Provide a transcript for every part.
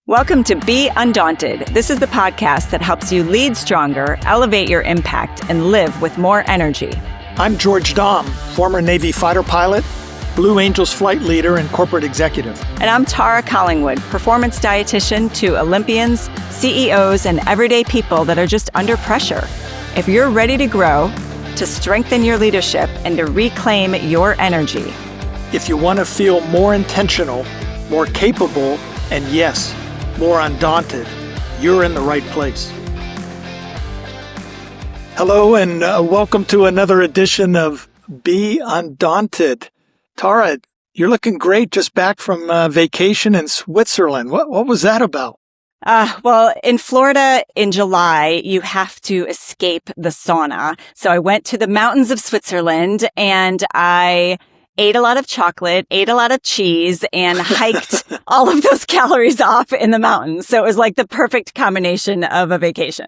Welcome to Be Undaunted. This is the podcast that helps you lead stronger, elevate your impact, and live with more energy. I'm George Dahm, former Navy fighter pilot, Blue Angels flight leader, and corporate executive. And I'm Tara Collingwood, performance dietitian to Olympians, CEOs, and everyday people that are just under pressure. If you're ready to grow, to strengthen your leadership, and to reclaim your energy. If you want to feel more intentional, more capable, and yes, more undaunted, you're in the right place. Hello, and welcome to another edition of Be Undaunted. Tara, you're looking great, just back from vacation in Switzerland. What was that about? Well, in Florida in July, you have to escape the sauna. So I went to the mountains of Switzerland and I ate a lot of chocolate, ate a lot of cheese, and hiked all of those calories off in the mountains. So it was like the perfect combination of a vacation.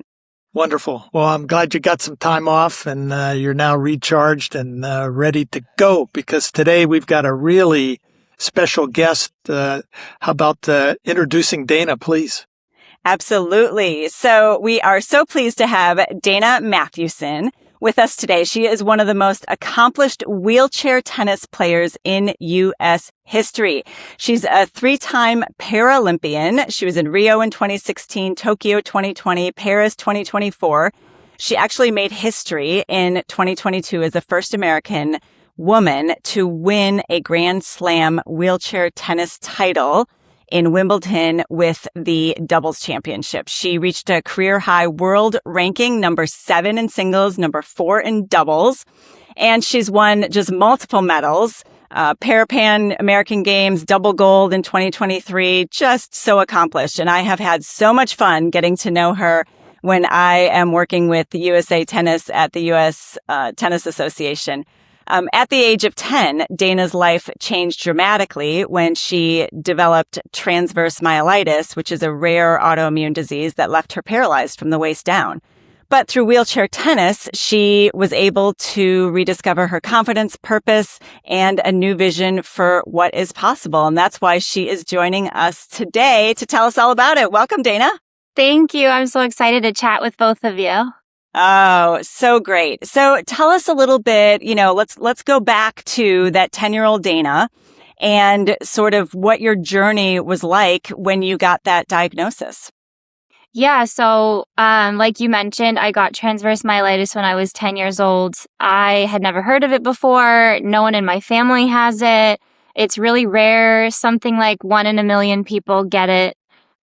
Wonderful. Well, I'm glad you got some time off and you're now recharged and ready to go, because today we've got a really special guest. How about introducing Dana, please? Absolutely. So we are so pleased to have Dana Mathewson with us today. She is one of the most accomplished wheelchair tennis players in U.S. history. She's a three-time Paralympian. She was in Rio in 2016, Tokyo 2020, Paris 2024. She actually made history in 2022 as the first American woman to win a Grand Slam wheelchair tennis title in Wimbledon with the doubles championship. She reached a career high world ranking, number 7 in singles, number 4 in doubles. And she's won just multiple medals, Pan American Games, double gold in 2023, just so accomplished. And I have had so much fun getting to know her when I am working with the USA Tennis at the U.S. Tennis Association. At the age of 10, Dana's life changed dramatically when she developed transverse myelitis, which is a rare autoimmune disease that left her paralyzed from the waist down. But through wheelchair tennis, she was able to rediscover her confidence, purpose, and a new vision for what is possible. And that's why she is joining us today to tell us all about it. Welcome, Dana. Thank you. I'm so excited to chat with both of you. Oh, so great. So tell us a little bit, let's go back to that 10-year-old Dana and sort of what your journey was like when you got that diagnosis. Yeah, so like you mentioned, I got transverse myelitis when I was 10 years old. I had never heard of it before. No one in my family has it. It's really rare. Something like 1 in a million people get it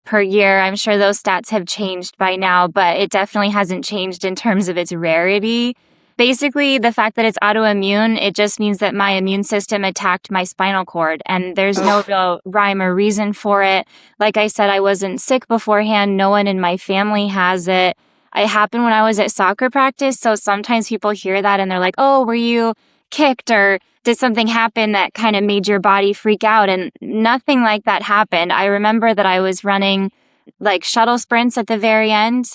per year. I'm sure those stats have changed by now, but it definitely hasn't changed in terms of its rarity. Basically, the fact that it's autoimmune, it just means that my immune system attacked my spinal cord, and there's no real rhyme or reason for it. Like I said, I wasn't sick beforehand. No one in my family has it. It happened when I was at soccer practice, so sometimes people hear that and they're like, oh, were you kicked or did something happen that kind of made your body freak out? And nothing like that happened. I remember that I was running like shuttle sprints at the very end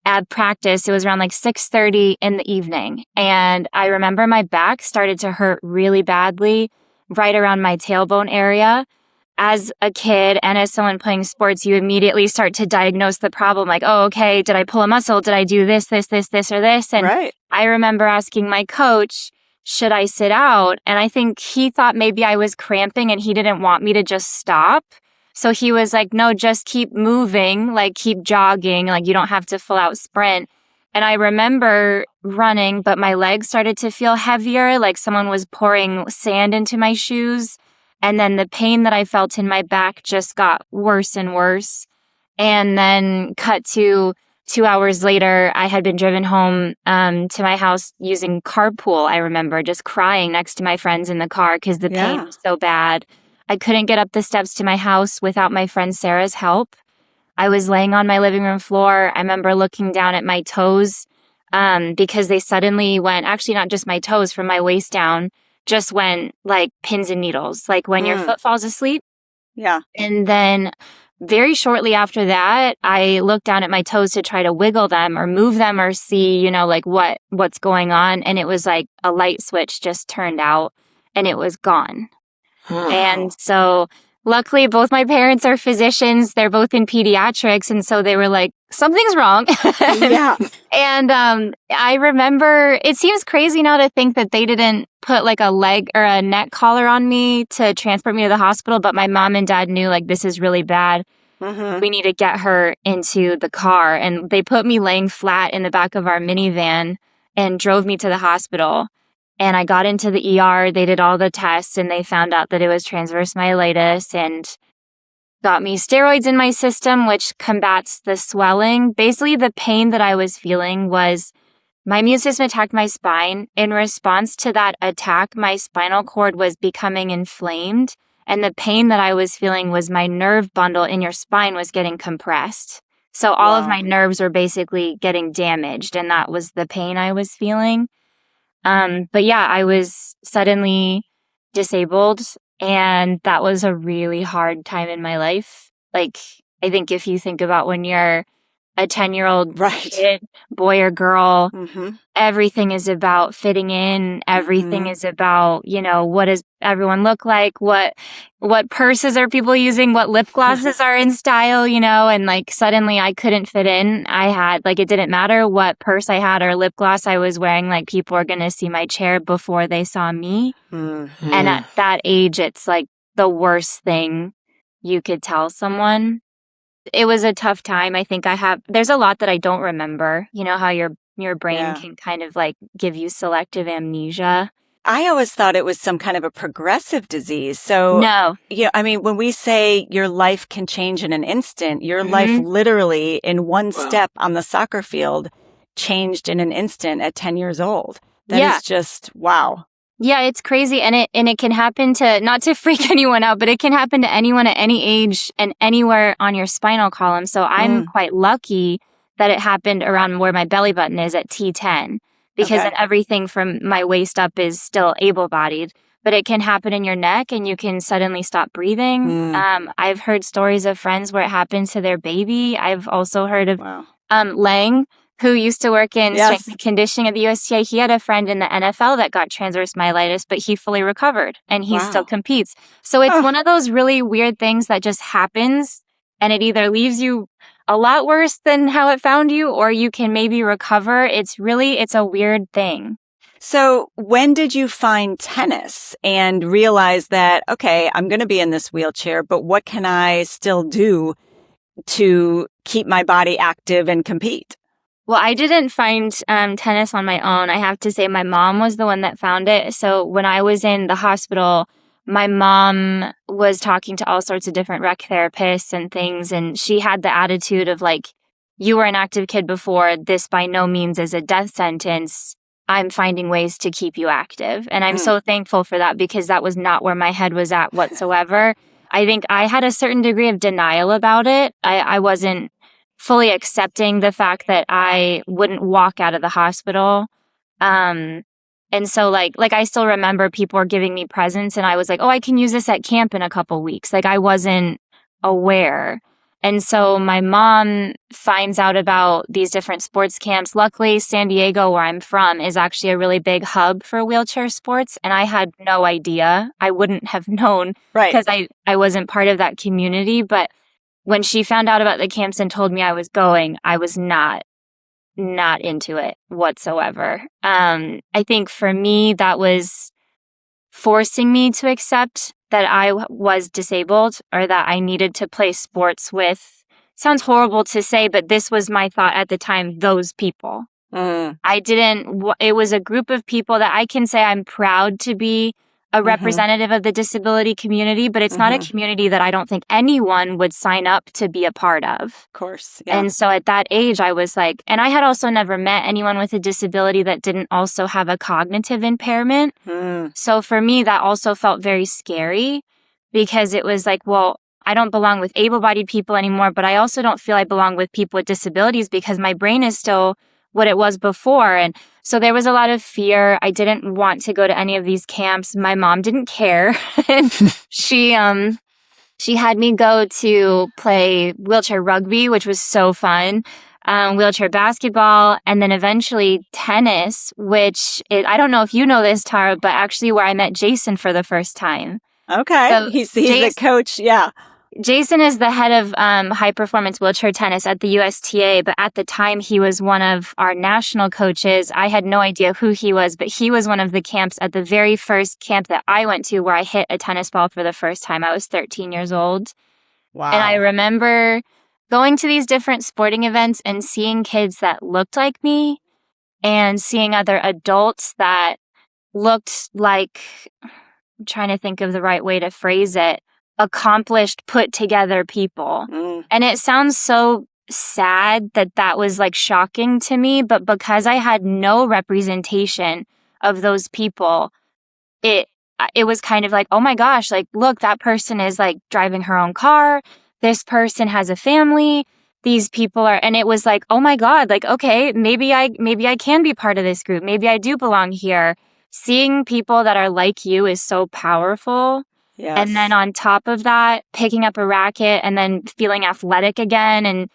at practice. It was around like 6:30 in the evening. And I remember my back started to hurt really badly right around my tailbone area. As a kid and as someone playing sports, you immediately start to diagnose the problem. Like, oh, okay, did I pull a muscle? Did I do this, or this? And Right. I remember asking my coach, should I sit out? And I think he thought maybe I was cramping and he didn't want me to just stop. So he was like, no, just keep moving, like keep jogging, like you don't have to full out sprint. And I remember running, but my legs started to feel heavier, like someone was pouring sand into my shoes. And then the pain that I felt in my back just got worse and worse. And then cut to 2 hours later, I had been driven home to my house using carpool. I remember just crying next to my friends in the car because the pain was so bad. I couldn't get up the steps to my house without my friend Sarah's help. I was laying on my living room floor. I remember looking down at my toes because they suddenly went, actually not just my toes, from my waist down, just went like pins and needles, like when your foot falls asleep. Yeah. And then very shortly after that, I looked down at my toes to try to wiggle them or move them or see, like what's going on. And it was like a light switch just turned out and it was gone. And so luckily, both my parents are physicians. They're both in pediatrics. And so they were like, something's wrong. Yeah. And I remember, it seems crazy now to think that they didn't put like a leg or a neck collar on me to transport me to the hospital. But my mom and dad knew like, this is really bad. We need to get her into the car. And they put me laying flat in the back of our minivan and drove me to the hospital. And I got into the ER. They did all the tests and they found out that it was transverse myelitis and got me steroids in my system, which combats the swelling. Basically, the pain that I was feeling was my immune system attacked my spine. In response to that attack, my spinal cord was becoming inflamed. And the pain that I was feeling was my nerve bundle in your spine was getting compressed. So all of my nerves were basically getting damaged. And that was the pain I was feeling. But yeah, I was suddenly disabled. And that was a really hard time in my life. Like, I think if you think about when you're a 10-year-old kid, boy or girl, everything is about fitting in. Everything is about, you know, what does everyone look like? What purses are people using? What lip glosses are in style, you know? And like suddenly I couldn't fit in. I had like, it didn't matter what purse I had or lip gloss I was wearing. Like people were going to see my chair before they saw me. And at that age, it's like the worst thing you could tell someone. It was a tough time. I think there's a lot that I don't remember. You know how your brain can kind of like give you selective amnesia. I always thought it was some kind of a progressive disease. So, no. Yeah, I mean, when we say your life can change in an instant, your life literally in one step on the soccer field changed in an instant at 10 years old. That is just, wow. Yeah, it's crazy. And it can happen to, not to freak anyone out, but it can happen to anyone at any age and anywhere on your spinal column. So I'm quite lucky that it happened around where my belly button is at T10, because then everything from my waist up is still able-bodied. But it can happen in your neck and you can suddenly stop breathing. I've heard stories of friends where it happens to their baby. I've also heard of Lang, who used to work in strength and conditioning at the USTA. He had a friend in the NFL that got transverse myelitis, but he fully recovered and he still competes. So it's one of those really weird things that just happens, and it either leaves you a lot worse than how it found you, or you can maybe recover. It's a weird thing. So when did you find tennis and realize that, okay, I'm going to be in this wheelchair, but what can I still do to keep my body active and compete? Well, I didn't find tennis on my own. I have to say my mom was the one that found it. So when I was in the hospital, my mom was talking to all sorts of different rec therapists and things. And she had the attitude of like, you were an active kid before. This by no means is a death sentence. I'm finding ways to keep you active. And I'm so thankful for that, because that was not where my head was at whatsoever. I think I had a certain degree of denial about it. I wasn't fully accepting the fact that I wouldn't walk out of the hospital. And so like I still remember people were giving me presents and I was like, oh, I can use this at camp in a couple weeks. Like I wasn't aware. And so my mom finds out about these different sports camps. Luckily, San Diego, where I'm from, is actually a really big hub for wheelchair sports. And I had no idea. I wouldn't have known because I wasn't part of that community. But when she found out about the camps and told me I was going, I was not into it whatsoever. I think for me, that was forcing me to accept that I was disabled or that I needed to play sports with, sounds horrible to say, but this was my thought at the time, those people. It was a group of people that I can say I'm proud to be a representative of the disability community, but it's not a community that I don't think anyone would sign up to be a part of. Of course. Yeah. And so at that age, I was like, and I had also never met anyone with a disability that didn't also have a cognitive impairment. So for me, that also felt very scary, because it was like, well, I don't belong with able-bodied people anymore, but I also don't feel I belong with people with disabilities because my brain is still what it was before. And so there was a lot of fear. I didn't want to go to any of these camps. My mom didn't care. And she had me go to play wheelchair rugby, which was so fun, wheelchair basketball, and then eventually tennis, which I don't know if you know this, Tara, but actually where I met Jason for the first time. Okay. So He's the coach. Yeah. Jason is the head of high performance wheelchair tennis at the USTA, but at the time he was one of our national coaches. I had no idea who he was, but he was one of the camps at the very first camp that I went to where I hit a tennis ball for the first time. I was 13 years old. Wow. And I remember going to these different sporting events and seeing kids that looked like me and seeing other adults that looked like, I'm trying to think of the right way to phrase it, accomplished, put together people. And it sounds so sad that that was like shocking to me, but because I had no representation of those people, it was kind of like, oh my gosh, like, look, that person is like driving her own car. This person has a family. These people are, and it was like, oh my God, like, okay, maybe I can be part of this group. Maybe I do belong here. Seeing people that are like you is so powerful. Yes. And then on top of that, picking up a racket and then feeling athletic again. And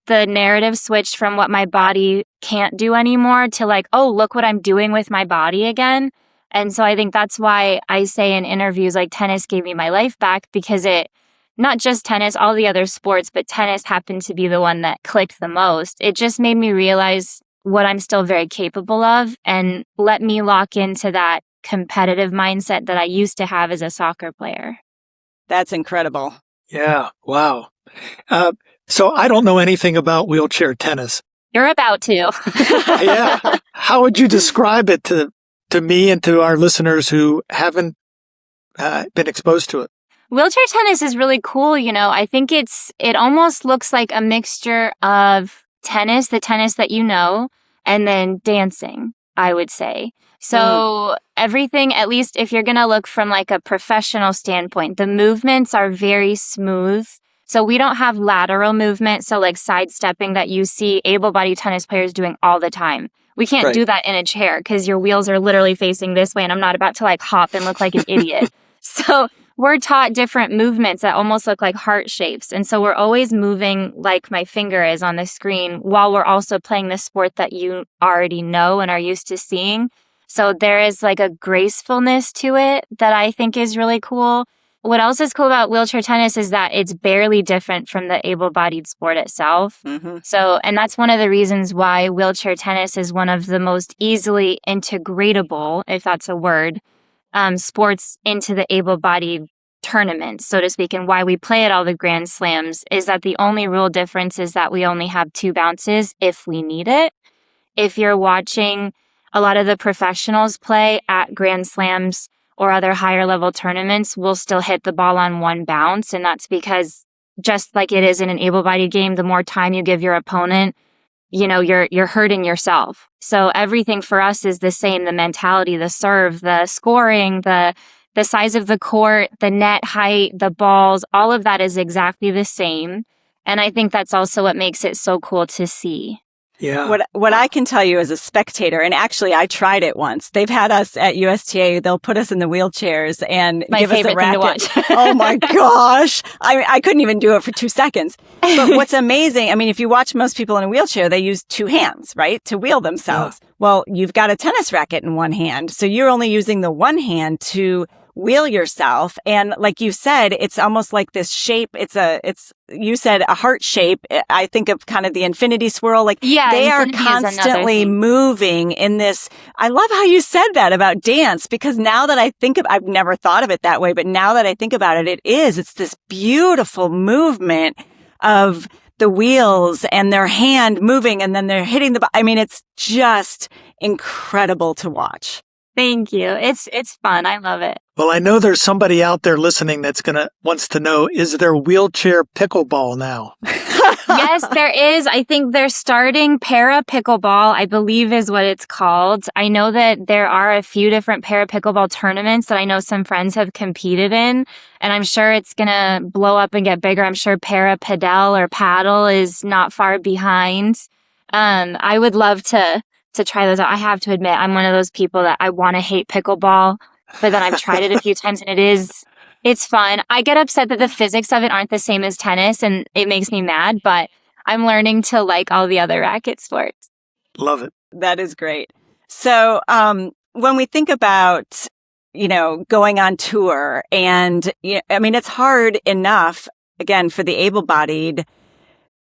the narrative switched from what my body can't do anymore to like, oh, look what I'm doing with my body again. And so I think that's why I say in interviews, like, tennis gave me my life back, because it, not just tennis, all the other sports, but tennis happened to be the one that clicked the most. It just made me realize what I'm still very capable of and let me lock into that competitive mindset that I used to have as a soccer player. That's incredible. Yeah. Wow. So I don't know anything about wheelchair tennis. You're about to. Yeah. How would you describe it to me and to our listeners who haven't been exposed to it? Wheelchair tennis is really cool. You know, I think it almost looks like a mixture of tennis, the tennis that you know, and then dancing, I would say. So everything, at least if you're going to look from like a professional standpoint, the movements are very smooth. So we don't have lateral movement. So like sidestepping that you see able-bodied tennis players doing all the time. We can't do that in a chair because your wheels are literally facing this way and I'm not about to like hop and look like an idiot. So we're taught different movements that almost look like heart shapes. And so we're always moving like my finger is on the screen while we're also playing the sport that you already know and are used to seeing. So there is like a gracefulness to it that I think is really cool. What else is cool about wheelchair tennis is that it's barely different from the able-bodied sport itself. So, and that's one of the reasons why wheelchair tennis is one of the most easily integratable, if that's a word, sports into the able-bodied tournaments, so to speak, and why we play at all the Grand Slams is that the only real difference is that we only have 2 bounces if we need it. If you're watching a lot of the professionals play at Grand Slams or other higher level tournaments, we'll still hit the ball on 1 bounce. And that's because just like it is in an able-bodied game, the more time you give your opponent, you know, you're hurting yourself. So everything for us is the same, the mentality, the serve, the scoring, the size of the court, the net height, the balls, all of that is exactly the same. And I think that's also what makes it so cool to see. Yeah. What I can tell you as a spectator, and actually I tried it once. They've had us at USTA. They'll put us in the wheelchairs and give us a racket. My favorite thing to watch. Oh my gosh. I couldn't even do it for 2 seconds. But what's amazing, I mean, if you watch most people in a wheelchair, they use 2 hands, right? To wheel themselves. Yeah. Well, you've got a tennis racket in 1 hand. So you're only using the 1 hand to wheel yourself. And like you said, it's almost like this shape. You said a heart shape. I think of kind of the infinity swirl. Like they are constantly moving in this. I love how you said that about dance, because now that I think I've never thought of it that way, but now that I think about it, it's this beautiful movement of the wheels and their hand moving and then they're hitting I mean, it's just incredible to watch. Thank you. It's fun. I love it. Well, I know there's somebody out there listening that's wants to know, is there wheelchair pickleball now? Yes, there is. I think they're starting para pickleball, I believe is what it's called. I know that there are a few different para pickleball tournaments that I know some friends have competed in, and I'm sure it's going to blow up and get bigger. I'm sure para padel or paddle is not far behind. I would love to try those out. I have to admit, I'm one of those people that I want to hate pickleball, but then I've tried it a few times and it's fun. I get upset that the physics of it aren't the same as tennis and it makes me mad, but I'm learning to like all the other racket sports. Love it. That is great. So, when we think about going on tour. And, it's hard enough, again, for the able-bodied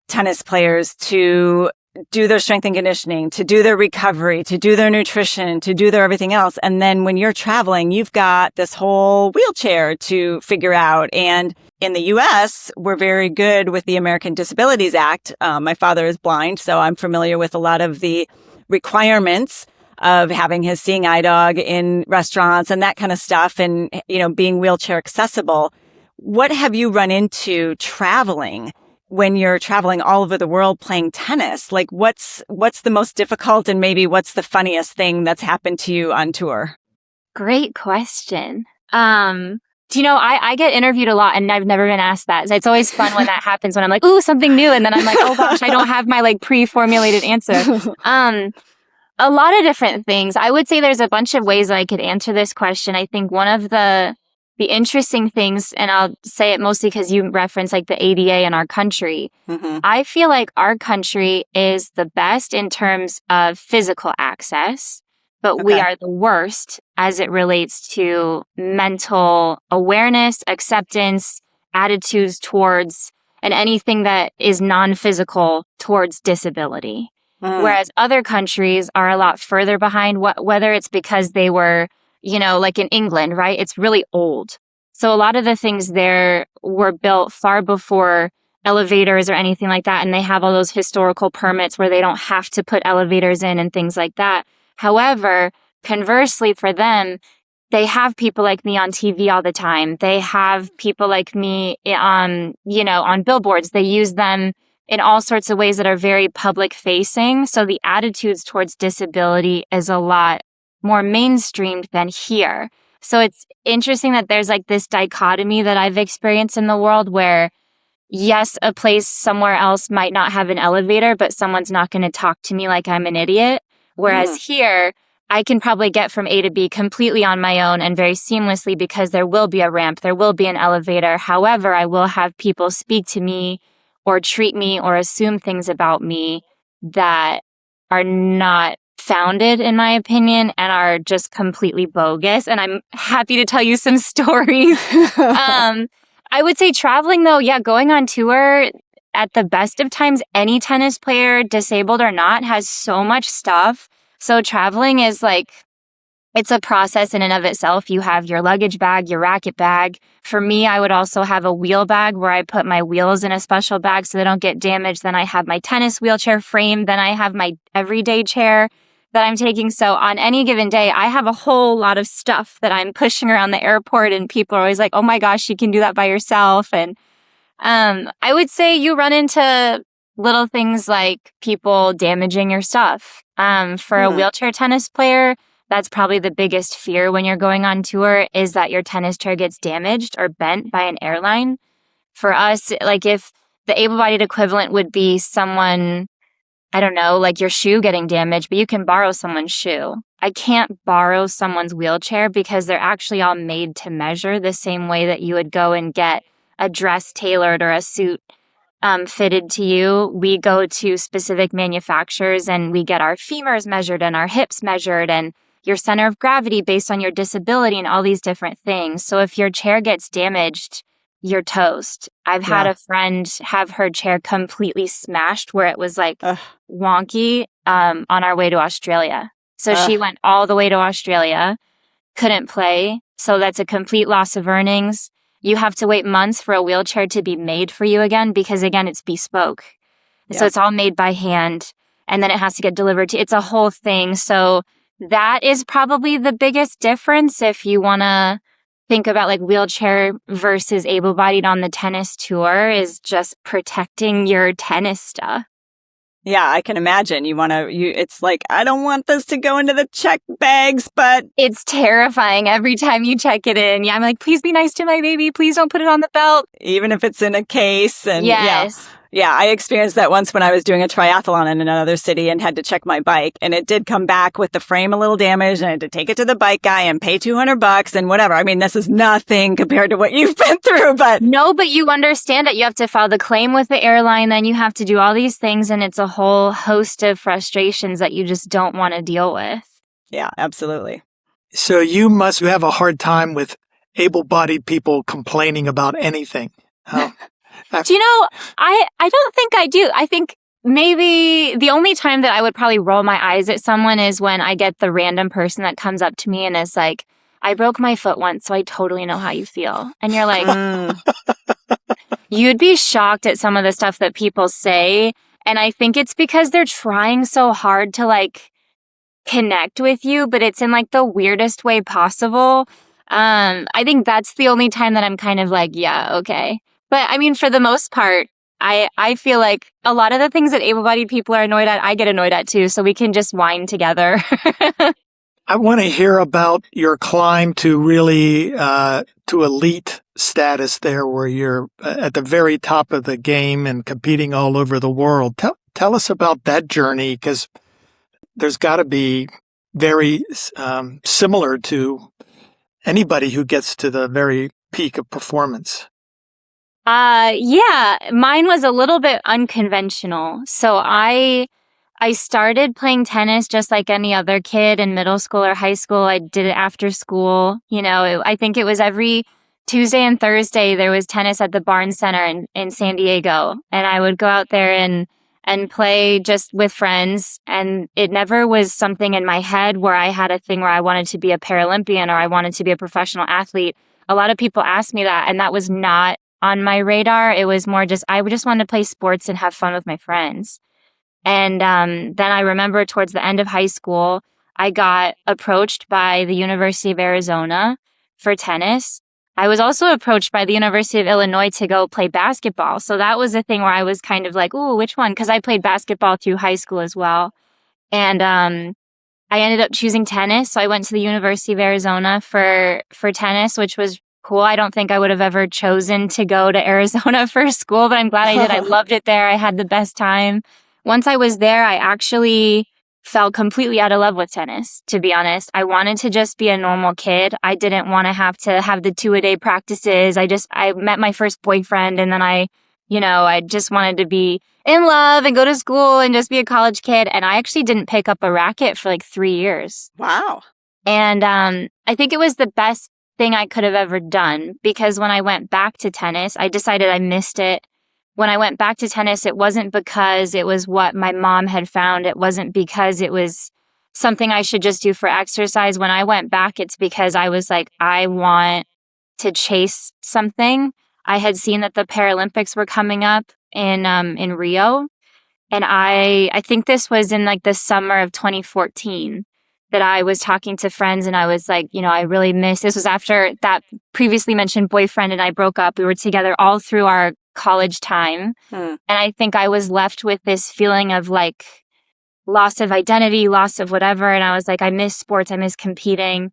tennis players to do their strength and conditioning, to do their recovery, to do their nutrition, to do their everything else. And then when you're traveling, you've got this whole wheelchair to figure out. And in the US, we're very good with the American Disabilities Act. My father is blind, so I'm familiar with a lot of the requirements of having his seeing eye dog in restaurants and that kind of stuff, and, being wheelchair accessible. What have you run into traveling when you're traveling all over the world playing tennis? Like, what's the most difficult, and maybe what's the funniest thing that's happened to you on tour? Great question. I get interviewed a lot, and I've never been asked that. It's always fun when that happens, when I'm like, ooh, something new. And then I'm like, oh gosh, I don't have my pre-formulated answer. A lot of different things. I would say there's a bunch of ways I could answer this question. I think one of the interesting things, and I'll say it mostly because you referenced the ADA in our country. Mm-hmm. I feel like our country is the best in terms of physical access, but we are the worst as it relates to mental awareness, acceptance, attitudes towards, and anything that is non-physical towards disability. Whereas other countries are a lot further behind, whether it's because they were, in England, right? It's really old. So a lot of the things there were built far before elevators or anything like that. And they have all those historical permits where they don't have to put elevators in and things like that. However, conversely for them, they have people like me on TV all the time. They have people like me on billboards. They use them in all sorts of ways that are very public facing. So the attitudes towards disability is a lot more mainstreamed than here. So it's interesting that there's this dichotomy that I've experienced in the world where, yes, a place somewhere else might not have an elevator, but someone's not going to talk to me like I'm an idiot. Whereas here, I can probably get from A to B completely on my own and very seamlessly because there will be a ramp, there will be an elevator. However, I will have people speak to me or treat me or assume things about me that are not founded, in my opinion, and are just completely bogus. And I'm happy to tell you some stories. I would say traveling, though, going on tour at the best of times, any tennis player, disabled or not, has so much stuff. So traveling is it's a process in and of itself. You have your luggage bag, your racket bag. For me, I would also have a wheel bag where I put my wheels in a special bag so they don't get damaged. Then I have my tennis wheelchair frame. Then I have my everyday chair that I'm taking. So on any given day, I have a whole lot of stuff that I'm pushing around the airport, and people are always like, oh my gosh, you can do that by yourself. And I would say you run into little things like people damaging your stuff. For a wheelchair tennis player, that's probably the biggest fear when you're going on tour, is that your tennis chair gets damaged or bent by an airline. For us, if the able-bodied equivalent would be someone, I don't know, your shoe getting damaged, but you can borrow someone's shoe. I can't borrow someone's wheelchair because they're actually all made to measure the same way that you would go and get a dress tailored or a suit fitted to you. We go to specific manufacturers and we get our femurs measured and our hips measured and your center of gravity based on your disability and all these different things. So if your chair gets damaged, you're toast. I've had a friend have her chair completely smashed where it was wonky on our way to Australia. So she went all the way to Australia, couldn't play. So that's a complete loss of earnings. You have to wait months for a wheelchair to be made for you again because, again, it's bespoke. So it's all made by hand, and then it has to get delivered to, it's a whole thing. So that is probably the biggest difference if you want to think about wheelchair versus able-bodied on the tennis tour, is just protecting your tennis stuff. Yeah, I can imagine. It's I don't want this to go into the check bags, but it's terrifying every time you check it in. Yeah, I'm please be nice to my baby. Please don't put it on the belt. Even if it's in a case. And yes. Yeah, I experienced that once when I was doing a triathlon in another city and had to check my bike. And it did come back with the frame a little damaged, and I had to take it to the bike guy and pay $200 and whatever. I mean, this is nothing compared to what you've been through, but... No, but you understand it. You have to file the claim with the airline, then you have to do all these things, and it's a whole host of frustrations that you just don't want to deal with. Yeah, absolutely. So you must have a hard time with able-bodied people complaining about anything. Huh? Do you know, I don't think I do. I think maybe the only time that I would probably roll my eyes at someone is when I get the random person that comes up to me and is like, I broke my foot once, so I totally know how you feel. And you're like, you'd be shocked at some of the stuff that people say. And I think it's because they're trying so hard to like connect with you, but it's in like the weirdest way possible. I think that's the only time that I'm kind of like, yeah, okay. But I mean, for the most part, I feel like a lot of the things that able-bodied people are annoyed at, I get annoyed at too. So we can just whine together. I want to hear about your climb to really to elite status there, where you're at the very top of the game and competing all over the world. Tell us about that journey, because there's got to be very similar to anybody who gets to the very peak of performance. Yeah, mine was a little bit unconventional. So I started playing tennis just like any other kid in middle school or high school. I did it after school. You know, I think it was every Tuesday and Thursday there was tennis at the Barnes Center in San Diego. And I would go out there and play just with friends. And it never was something in my head where I had a thing where I wanted to be a Paralympian or I wanted to be a professional athlete. A lot of people asked me that, and that was not on my radar. It was more just, I just wanted to play sports and have fun with my friends. And then I remember towards the end of high school, I got approached by the University of Arizona for tennis. I was also approached by the University of Illinois to go play basketball. So that was a thing where I was kind of like, ooh, which one? Because I played basketball through high school as well. And I ended up choosing tennis. So I went to the University of Arizona for tennis, which was cool. I don't think I would have ever chosen to go to Arizona for school, but I'm glad I did. I loved it there. I had the best time. Once I was there, I actually fell completely out of love with tennis, to be honest. I wanted to just be a normal kid. I didn't want to have the 2-a-day practices. I met my first boyfriend, and then I just wanted to be in love and go to school and just be a college kid. And I actually didn't pick up a racket for like 3 years. Wow. And I think it was the best thing I could have ever done, because when I went back to tennis, I decided I missed it. When I went back to tennis, it wasn't because it was what my mom had found. It wasn't because it was something I should just do for exercise. When I went back, it's because I was like, I want to chase something. I had seen that the Paralympics were coming up in Rio. And I think this was in like the summer of 2014 that I was talking to friends, and I was like, I really miss, this was after that previously mentioned boyfriend and I broke up. We were together all through our college time. And I think I was left with this feeling of like loss of identity, loss of whatever. And I was like, I miss sports. I miss competing.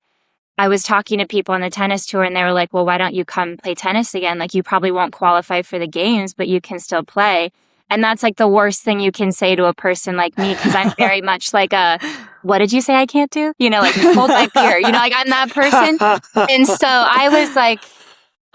I was talking to people on the tennis tour, and they were like, well, why don't you come play tennis again? Like, you probably won't qualify for the games, but you can still play. And that's like the worst thing you can say to a person like me, because I'm very much like what did you say I can't do? Like hold my beer, like I'm that person. And so I was like,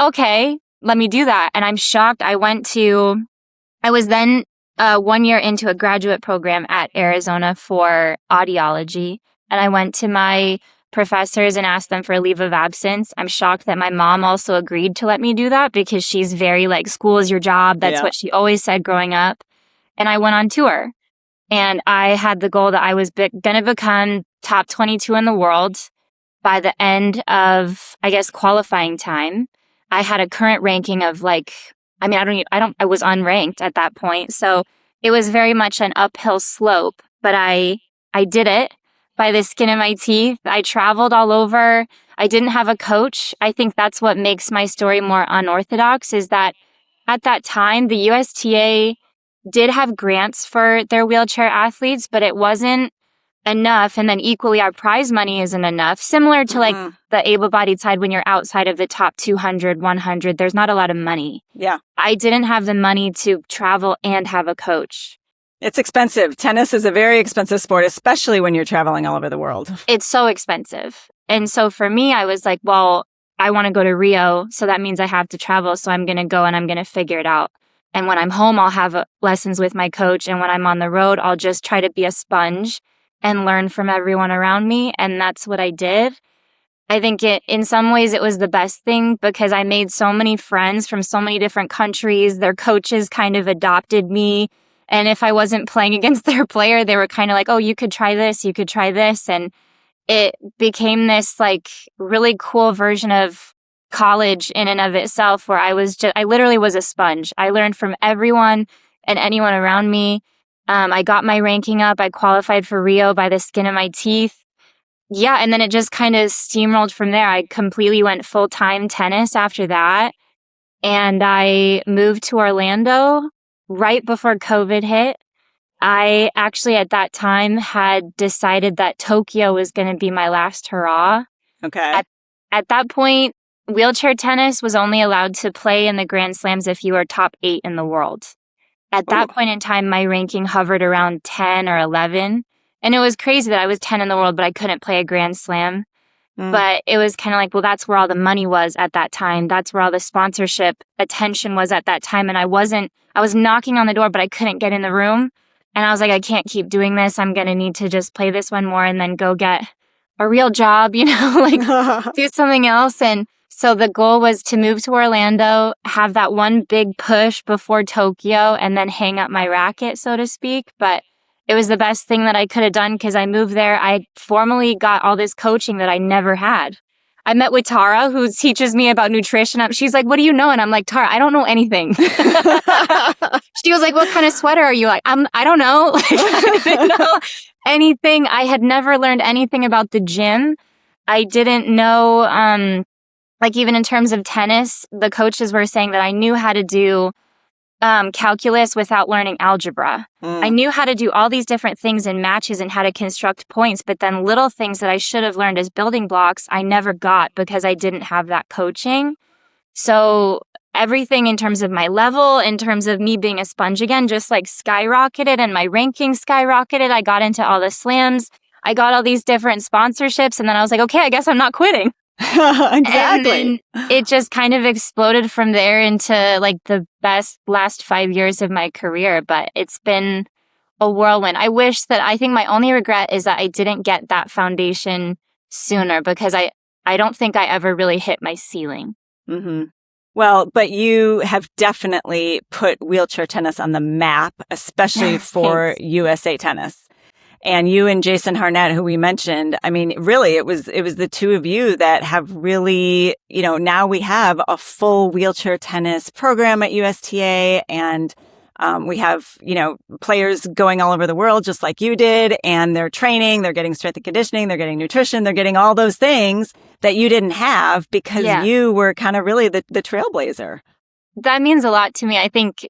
okay, let me do that. And I'm shocked. I was then 1 year into a graduate program at Arizona for audiology. And I went to my professors and asked them for a leave of absence. I'm shocked that my mom also agreed to let me do that, because she's very like, school is your job. That's what she always said growing up. And I went on tour, and I had the goal that I was going to become top 22 in the world by the end of, I guess, qualifying time. I had a current ranking of like, I was unranked at that point. So it was very much an uphill slope, but I did it by the skin of my teeth. I traveled all over. I didn't have a coach. I think that's what makes my story more unorthodox, is that at that time, the USTA did have grants for their wheelchair athletes, but it wasn't enough. And then equally, our prize money isn't enough. Similar to like the able-bodied side, when you're outside of the top 200, 100, there's not a lot of money. Yeah. I didn't have the money to travel and have a coach. It's expensive. Tennis is a very expensive sport, especially when you're traveling all over the world. It's so expensive. And so for me, I was like, well, I want to go to Rio, so that means I have to travel. So I'm going to go and I'm going to figure it out. And when I'm home, I'll have lessons with my coach. And when I'm on the road, I'll just try to be a sponge and learn from everyone around me. And that's what I did. I think in some ways it was the best thing because I made so many friends from so many different countries. Their coaches kind of adopted me. And if I wasn't playing against their player, they were kind of like, oh, you could try this, you could try this. And it became this like really cool version of college in and of itself where I literally was a sponge. I learned from everyone and anyone around me. I got my ranking up. I qualified for Rio by the skin of my teeth. Yeah, and then it just kind of steamrolled from there. I completely went full-time tennis after that. And I moved to Orlando right before COVID hit. I actually at that time had decided that Tokyo was going to be my last hurrah. Okay. At that point, wheelchair tennis was only allowed to play in the Grand Slams if you were top 8 in the world. At that point in time, my ranking hovered around 10 or 11. And it was crazy that I was 10 in the world, but I couldn't play a Grand Slam. But it was kind of like, well, that's where all the money was at that time. That's where all the sponsorship attention was at that time. And I was knocking on the door, but I couldn't get in the room. And I was like, I can't keep doing this. I'm going to need to just play this one more and then go get a real job, like do something else. And so the goal was to move to Orlando, have that one big push before Tokyo, and then hang up my racket, so to speak. But it was the best thing that I could have done because I moved there. I formally got all this coaching that I never had. I met with Tara, who teaches me about nutrition. She's like, what do you know? And I'm like, Tara, I don't know anything. She was like, what kind of sweater are you like? I don't know. I didn't know anything. I had never learned anything about the gym. I didn't know, like even in terms of tennis, the coaches were saying that I knew how to do calculus without learning algebra. I knew how to do all these different things in matches and how to construct points, but then little things that I should have learned as building blocks, I never got because I didn't have that coaching. So everything in terms of my level, in terms of me being a sponge again, just like skyrocketed and my ranking skyrocketed. I got into all the slams. I got all these different sponsorships and then I was like, okay, I guess I'm not quitting. Exactly. And it just kind of exploded from there into like the best last 5 years of my career. But it's been a whirlwind. I think my only regret is that I didn't get that foundation sooner because I don't think I ever really hit my ceiling. Mm-hmm. Well, but you have definitely put wheelchair tennis on the map, especially for USA Tennis. And you and Jason Harnett, who we mentioned, I mean, really, it was the two of you that have really, now we have a full wheelchair tennis program at USTA, and we have, players going all over the world just like you did, and they're training, they're getting strength and conditioning, they're getting nutrition, they're getting all those things that you didn't have because you were kind of really the trailblazer. That means a lot to me. I think,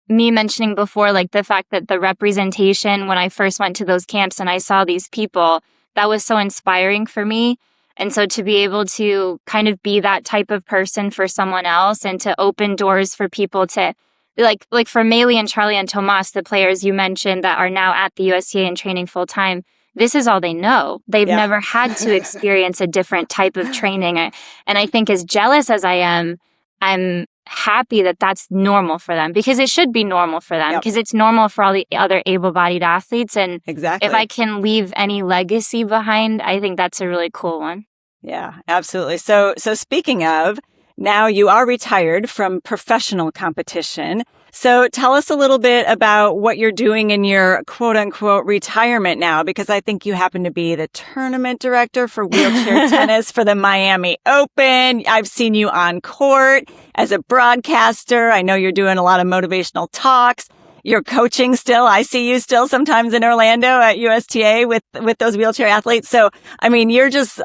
me mentioning before, like the fact that the representation when I first went to those camps and I saw these people, that was so inspiring for me. And so to be able to kind of be that type of person for someone else and to open doors for people to like for Maylee and Charlie and Tomas, the players you mentioned that are now at the USTA and training full time, this is all they know. They've never had to experience a different type of training. And I think as jealous as I am, I'm happy that that's normal for them because it should be normal for them because it's normal for all the other able-bodied athletes. And if I can leave any legacy behind, I think that's a really cool one. Yeah, absolutely. So speaking of, now you are retired from professional competition. So tell us a little bit about what you're doing in your quote unquote retirement now, because I think you happen to be the tournament director for wheelchair tennis for the Miami Open. I've seen you on court as a broadcaster. I know you're doing a lot of motivational talks. You're coaching still. I see you still sometimes in Orlando at USTA with those wheelchair athletes. So, I mean, you're just,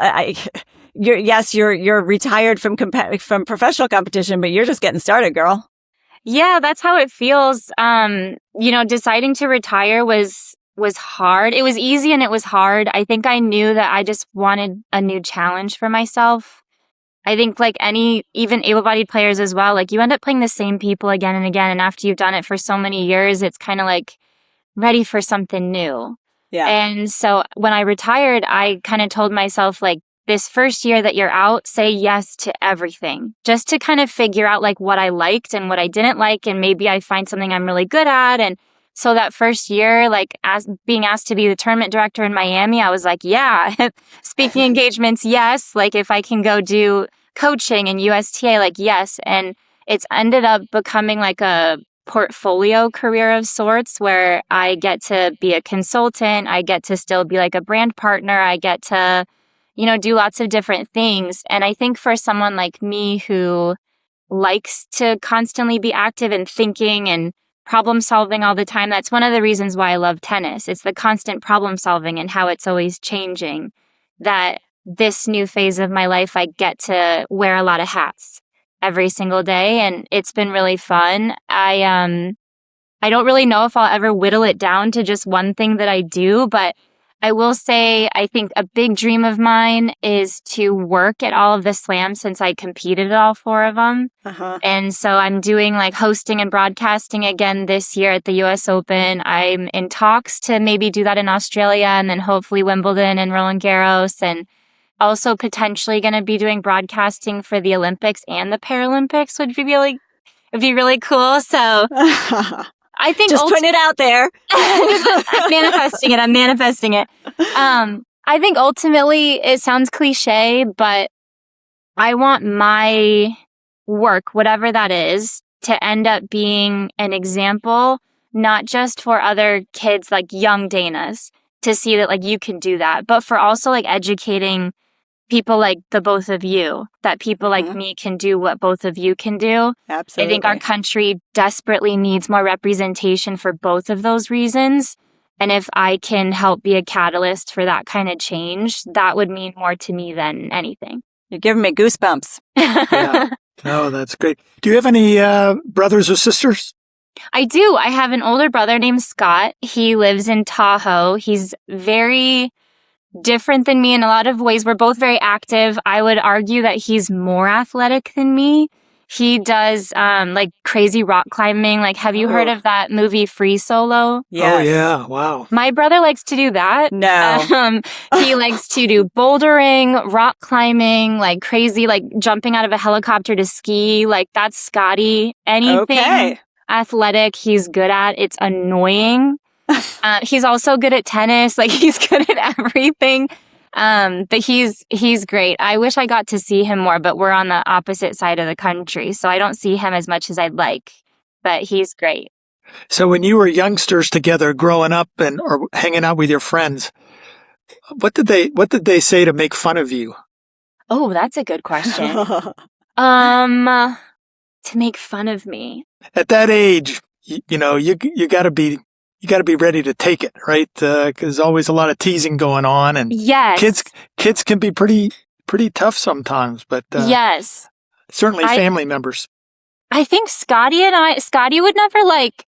you're retired from professional competition, but you're just getting started, girl. Yeah, that's how it feels. Deciding to retire was hard. It was easy and it was hard. I think I knew that I just wanted a new challenge for myself. I think like even able-bodied players as well, like you end up playing the same people again and again. And after you've done it for so many years, it's kind of like ready for something new. Yeah. And so when I retired, I kind of told myself like, this first year that you're out, say yes to everything, just to kind of figure out like what I liked and what I didn't like. And maybe I find something I'm really good at. And So that first year, like as being asked to be the tournament director in Miami, I was like, yeah, speaking engagements, yes. Like if I can go do coaching and USTA, like yes. And it's ended up becoming like a portfolio career of sorts where I get to be a consultant. I get to still be like a brand partner. I get to, do lots of different things. And I think for someone like me who likes to constantly be active and thinking and problem solving all the time, that's one of the reasons why I love tennis. It's the constant problem solving and how it's always changing. That this new phase of my life, I get to wear a lot of hats every single day, and it's been really fun. I don't really know if I'll ever whittle it down to just one thing that I do, but I will say I think a big dream of mine is to work at all of the slams since I competed at all 4 of them. And so I'm doing like hosting and broadcasting again this year at the US Open. I'm in talks to maybe do that in Australia and then hopefully Wimbledon and Roland Garros, and also potentially going to be doing broadcasting for the Olympics and the Paralympics, would be really cool. So I think just putting it out there. I'm manifesting it. I think ultimately it sounds cliche, but I want my work, whatever that is, to end up being an example, not just for other kids like young Danas to see that like you can do that, but for also like educating people like the both of you, that people like me can do what both of you can do. Absolutely. I think our country desperately needs more representation for both of those reasons. And if I can help be a catalyst for that kind of change, that would mean more to me than anything. You're giving me goosebumps. Yeah. Oh, that's great. Do you have any brothers or sisters? I do. I have an older brother named Scott. He lives in Tahoe. He's very different than me in a lot of ways. We're both very active. I would argue that he's more athletic than me. He does like crazy rock climbing. Like, have you heard of that movie Free Solo? Yes. Oh, yeah. Wow. My brother likes to do that. No. He likes to do bouldering, rock climbing, like crazy, like jumping out of a helicopter to ski. Like, that's Scotty. Anything athletic he's good at. It's annoying. He's also good at tennis. Like, he's good at everything. But he's great. I wish I got to see him more, but we're on the opposite side of the country, so I don't see him as much as I'd like, but he's great. So when you were youngsters together growing up or hanging out with your friends, what did they say to make fun of you? Oh, that's a good question. To make fun of me. At that age, you gotta be ready to take it, right? 'Cause there's always a lot of teasing going on, and yes, kids can be pretty tough sometimes, but yes, certainly family members. I think Scotty would never like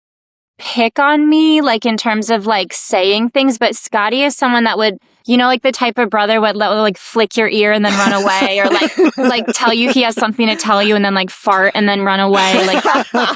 pick on me, like in terms of like saying things, but Scotty is someone that would, like the type of brother would like flick your ear and then run away, or like tell you he has something to tell you and then like fart and then run away. Like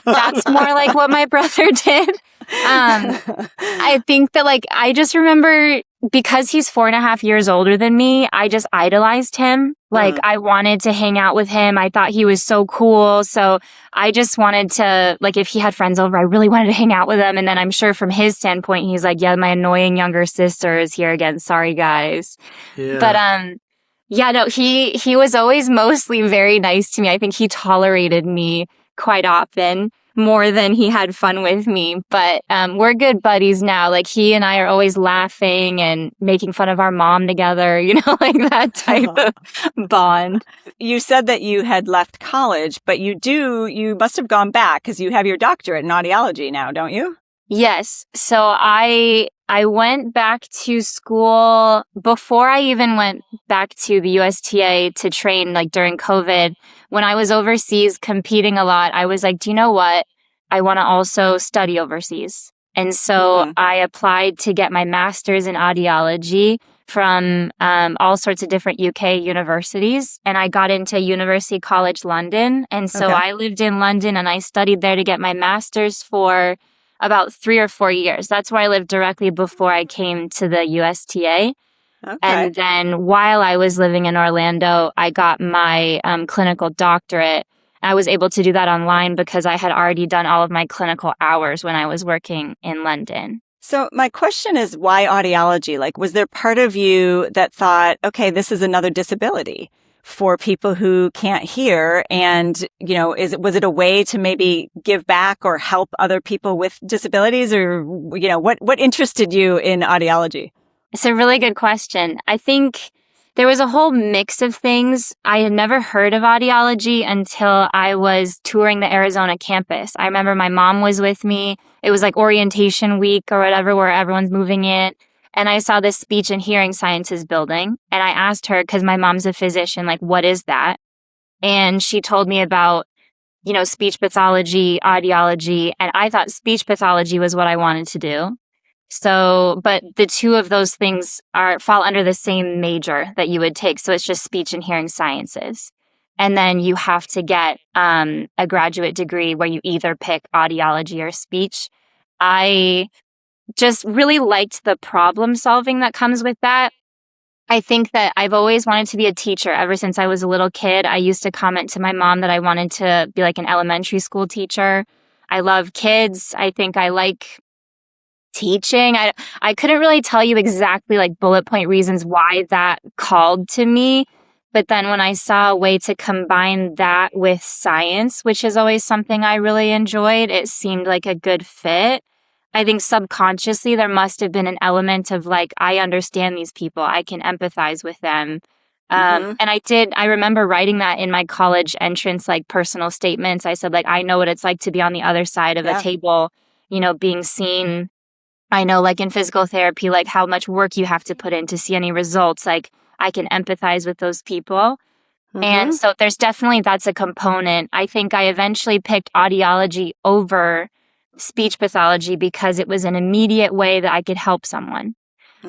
that's more like what my brother did. I think that like, I just remember because he's 4.5 years older than me, I just idolized him. Like I wanted to hang out with him. I thought he was so cool. So I just wanted to, like, if he had friends over, I really wanted to hang out with them. And then I'm sure from his standpoint, he's like, yeah, my annoying younger sister is here again. Sorry, guys. Yeah. But, yeah, no, he was always mostly very nice to me. I think he tolerated me quite often, more than he had fun with me. But we're good buddies now. Like, he and I are always laughing and making fun of our mom together, like that type of bond. You said that you had left college, but you must have gone back because you have your doctorate in audiology now, don't you? Yes. So I went back to school before I even went back to the USTA to train, like during COVID. When I was overseas competing a lot, I was like, do you know what? I want to also study overseas. And so I applied to get my master's in audiology from all sorts of different UK universities. And I got into University College London. And so I lived in London and I studied there to get my master's for about 3 or 4 years. That's where I lived directly before I came to the USTA. Okay. And then while I was living in Orlando, I got my clinical doctorate. I was able to do that online because I had already done all of my clinical hours when I was working in London. So my question is, why audiology? Like, was there part of you that thought, okay, this is another disability for people who can't hear? And, was it a way to maybe give back or help other people with disabilities? Or, what interested you in audiology? It's a really good question. I think there was a whole mix of things. I had never heard of audiology until I was touring the Arizona campus. I remember my mom was with me. It was like orientation week or whatever, where everyone's moving in. And I saw this speech and hearing sciences building. And I asked her, because my mom's a physician, like, what is that? And she told me about, speech pathology, audiology. And I thought speech pathology was what I wanted to do. So, but the two of those things fall under the same major that you would take. So it's just speech and hearing sciences. And then you have to get a graduate degree where you either pick audiology or speech. I just really liked the problem solving that comes with that. I think that I've always wanted to be a teacher ever since I was a little kid. I used to comment to my mom that I wanted to be like an elementary school teacher. I love kids. I think I like teaching. I couldn't really tell you exactly like bullet point reasons why that called to me. But then when I saw a way to combine that with science, which is always something I really enjoyed, it seemed like a good fit. I think subconsciously there must have been an element of like, I understand these people. I can empathize with them. And I remember writing that in my college entrance, like personal statements. I said, like, I know what it's like to be on the other side of a table, being seen. I know, like in physical therapy, like how much work you have to put in to see any results. Like I can empathize with those people. And so that's a component. I think I eventually picked audiology over speech pathology because it was an immediate way that I could help someone.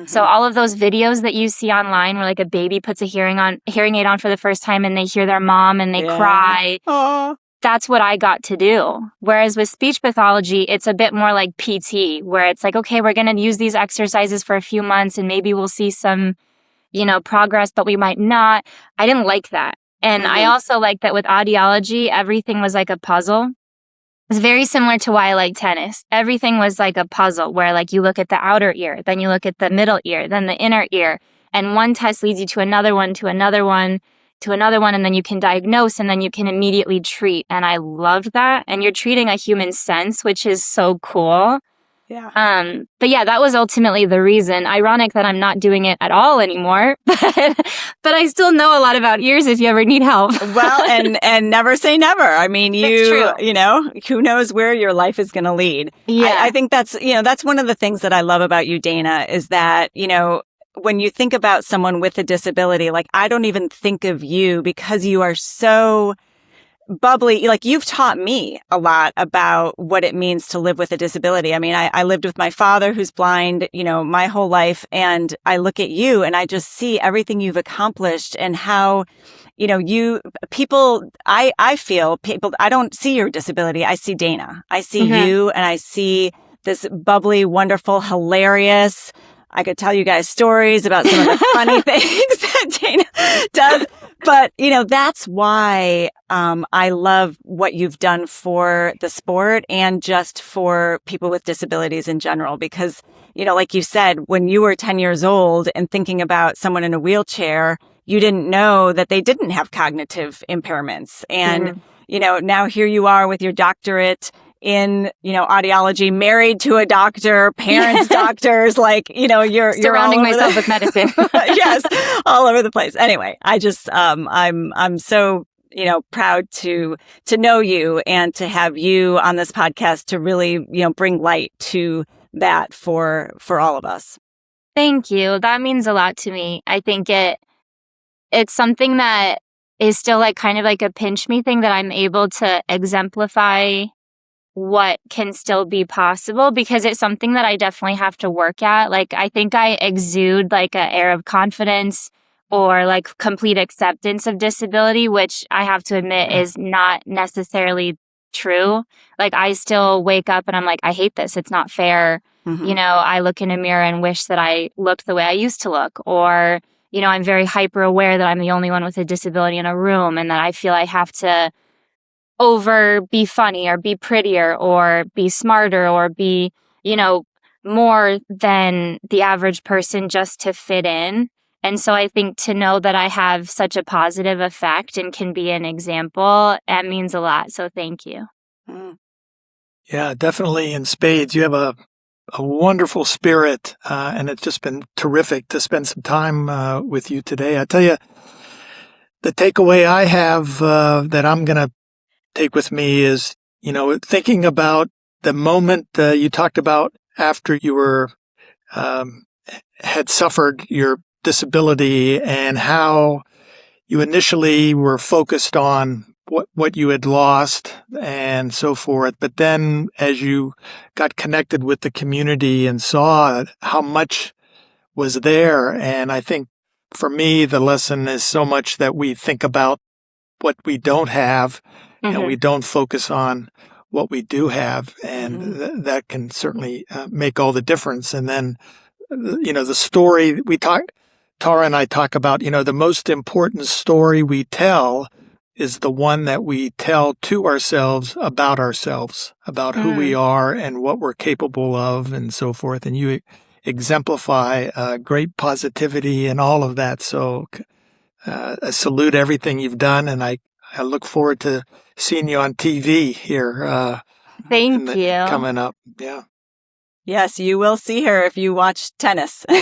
So all of those videos that you see online where like a baby puts a hearing aid on for the first time and they hear their mom and they cry. Aww. That's what I got to do. Whereas with speech pathology, it's a bit more like PT, where it's like, okay, we're going to use these exercises for a few months and maybe we'll see some, progress, but we might not. I didn't like that. And I also like that with audiology, everything was like a puzzle. It's very similar to why I like tennis. Everything was like a puzzle where like you look at the outer ear, then you look at the middle ear, then the inner ear. And one test leads you to another one, to another one, to another one, and then you can diagnose and then you can immediately treat. And I loved that. And you're treating a human sense, which is so cool. Yeah. But yeah, that was ultimately the reason. Ironic that I'm not doing it at all anymore, but I still know a lot about ears if you ever need help. Well, and never say never. I mean, who knows where your life is going to lead. Yeah. I think that's one of the things that I love about you, Dana, is that, when you think about someone with a disability, like I don't even think of you because you are so bubbly. Like you've taught me a lot about what it means to live with a disability. I mean, I lived with my father who's blind, my whole life. And I look at you and I just see everything you've accomplished and how, I feel people, I don't see your disability. I see Dana. I see you and I see this bubbly, wonderful, hilarious. I could tell you guys stories about some of the funny things that Dana does. But, that's why I love what you've done for the sport and just for people with disabilities in general. Because, like you said, when you were 10 years old and thinking about someone in a wheelchair, you didn't know that they didn't have cognitive impairments. And, now here you are with your doctorate in, audiology, married to a doctor, parents, doctors, like, you're surrounding myself with medicine. Yes, all over the place. Anyway, I just, I'm so, proud to know you and to have you on this podcast to really, bring light to that for all of us. Thank you. That means a lot to me. I think it's something that is still like kind of like a pinch me thing that I'm able to exemplify what can still be possible because it's something that I definitely have to work at. Like, I think I exude like an air of confidence or like complete acceptance of disability, which I have to admit is not necessarily true. Like, I still wake up and I'm like, I hate this. It's not fair. I look in a mirror and wish that I looked the way I used to look. Or, I'm very hyper aware that I'm the only one with a disability in a room and that I feel I have to over be funny or be prettier or be smarter or be, more than the average person just to fit in. And so I think to know that I have such a positive effect and can be an example, that means a lot. So thank you. Mm. Yeah, definitely in spades. You have a wonderful spirit, and it's just been terrific to spend some time with you today. I tell you, the takeaway I have that I'm going to take with me is, thinking about the moment you talked about after you were had suffered your disability and how you initially were focused on what you had lost and so forth. But then as you got connected with the community and saw how much was there, and I think for me, the lesson is so much that we think about what we don't have and we don't focus on what we do have. And that can certainly make all the difference. And then, the story Tara and I talk about, the most important story we tell is the one that we tell to ourselves, about who we are and what we're capable of and so forth. And you exemplify great positivity and all of that. So I salute everything you've done, and I look forward to seeing you on TV here. Thank you. Coming up. Yeah. Yes, you will see her if you watch tennis. And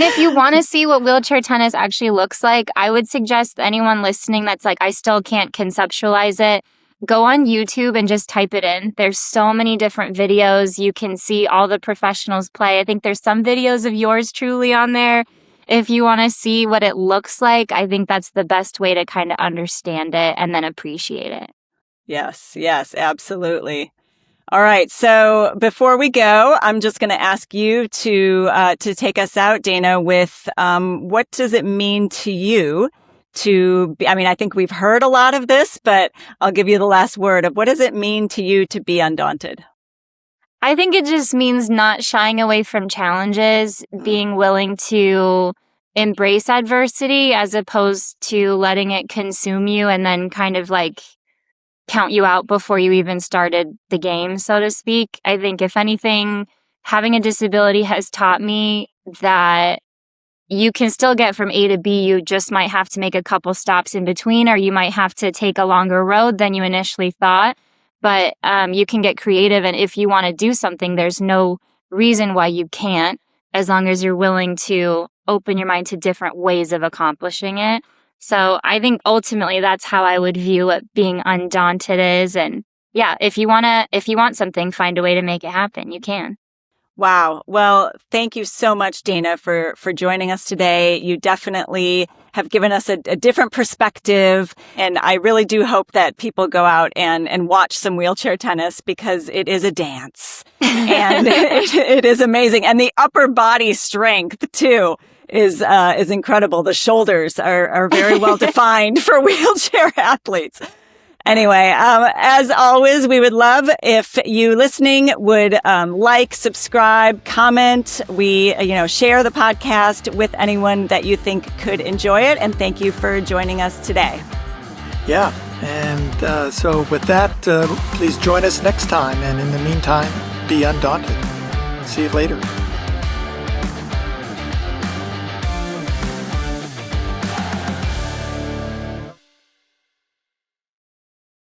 if you want to see what wheelchair tennis actually looks like, I would suggest anyone listening that's like, I still can't conceptualize it, go on YouTube and just type it in. There's so many different videos. You can see all the professionals play. I think there's some videos of yours truly on there. If you want to see what it looks like, I think that's the best way to kind of understand it and then appreciate it. Yes, absolutely. All right. So before we go, I'm just going to ask you to take us out, Dana, with what does it mean to you to be, I think we've heard a lot of this, but I'll give you the last word of what does it mean to you to be undaunted? I think it just means not shying away from challenges, being willing to embrace adversity as opposed to letting it consume you and then kind of like count you out before you even started the game, so to speak. I think if anything, having a disability has taught me that you can still get from A to B. You just might have to make a couple stops in between, or you might have to take a longer road than you initially thought. But you can get creative. And if you want to do something, there's no reason why you can't, as long as you're willing to open your mind to different ways of accomplishing it. So I think ultimately that's how I would view what being undaunted is. And yeah, if you want something, find a way to make it happen. You can. Wow. Well, thank you so much, Dana, for joining us today. You definitely have given us a different perspective. And I really do hope that people go out and watch some wheelchair tennis because it is a dance and it is amazing. And the upper body strength too is incredible. The shoulders are very well defined for wheelchair athletes. Anyway, as always, we would love if you listening would like, subscribe, comment. We, share the podcast with anyone that you think could enjoy it. And thank you for joining us today. Yeah. And so with that, please join us next time. And in the meantime, be undaunted. See you later.